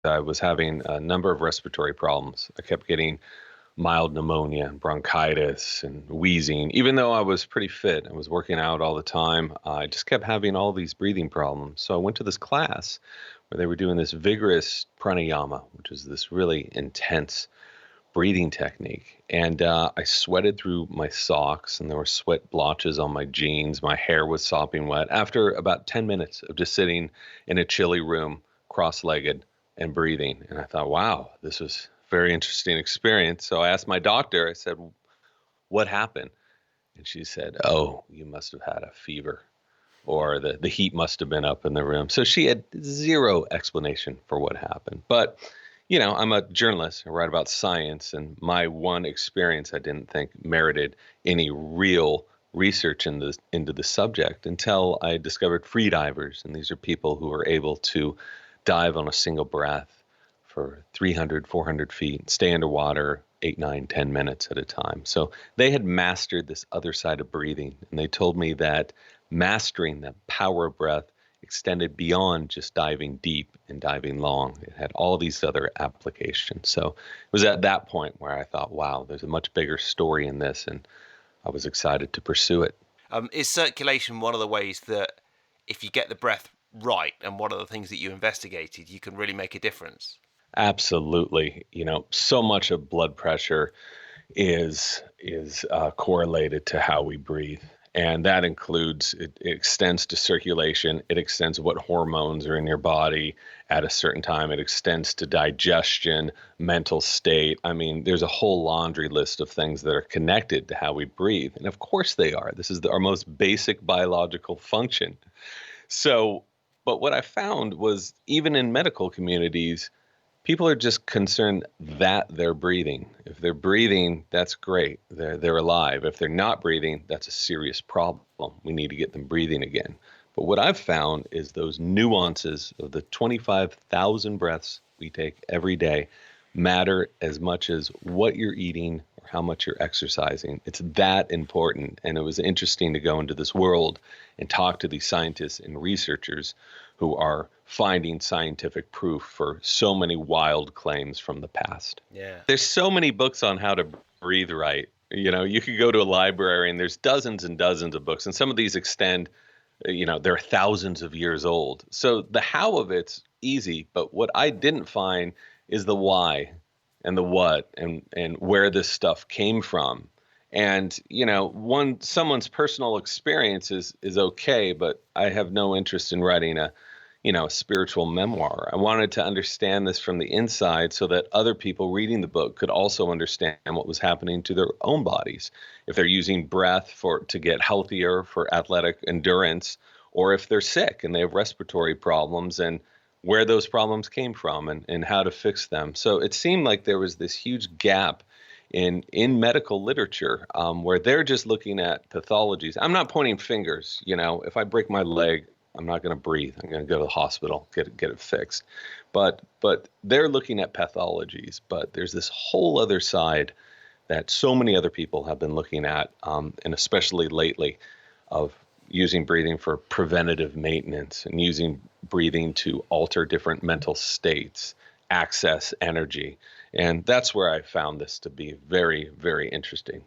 I was having a number of respiratory problems. I kept getting mild pneumonia, bronchitis, and wheezing. Even though I was pretty fit, I was working out all the time. I just kept having all these breathing problems. So I went to this class where they were doing this vigorous pranayama, which is this really intense breathing technique. And I sweated through my socks, and there were sweat blotches on my jeans. My hair was sopping wet after about 10 minutes of just sitting in a chilly room, cross legged, and breathing. And I thought, wow, this was a very interesting experience. So I asked my doctor, I said, what happened? And she said, oh, you must have had a fever, or the heat must have been up in the room. So she had zero explanation for what happened. But I'm a journalist. I write about science, and my one experience I didn't think merited any real research into the subject until I discovered free divers. And these are people who are able to dive on a single breath for 300, 400 feet, stay underwater 8, 9, 10 minutes at a time. So they had mastered this other side of breathing. And they told me that mastering that power of breath extended beyond just diving deep and diving long. It had all these other applications. So it was at that point where I thought, wow, there's a much bigger story in this. And I was excited to pursue it. Is circulation one of the ways that if you get the breath right, and one of the things that you investigated, you can really make a difference? Absolutely. So much of blood pressure is correlated to how we breathe. And that includes, it extends to circulation. It extends what hormones are in your body at a certain time. It extends to digestion, mental state. I mean, there's a whole laundry list of things that are connected to how we breathe. And of course they are. This is our most basic biological function. So, but what I found was even in medical communities, people are just concerned that they're breathing. If they're breathing, that's great. They're alive. If they're not breathing, that's a serious problem. We need to get them breathing again. But what I've found is those nuances of the 25,000 breaths we take every day matter as much as what you're eating or how much you're exercising. It's that important. And it was interesting to go into this world and talk to these scientists and researchers who are finding scientific proof for so many wild claims from the past. Yeah. There's so many books on how to breathe right. You could go to a library and there's dozens and dozens of books, and some of these extend, they're thousands of years old. So the how of it's easy, but what I didn't find is the why and the what and where this stuff came from. And, someone's personal experience is okay, but I have no interest in writing a spiritual memoir. I wanted to understand this from the inside so that other people reading the book could also understand what was happening to their own bodies. If they're using breath to get healthier for athletic endurance, or if they're sick and they have respiratory problems, and where those problems came from and how to fix them. So it seemed like there was this huge gap in medical literature where they're just looking at pathologies. I'm not pointing fingers. If I break my leg, I'm not going to breathe. I'm going to go to the hospital, get it fixed. But they're looking at pathologies. But there's this whole other side that so many other people have been looking at, and especially lately, of using breathing for preventative maintenance and using breathing to alter different mental states, access energy. And that's where I found this to be very, very interesting.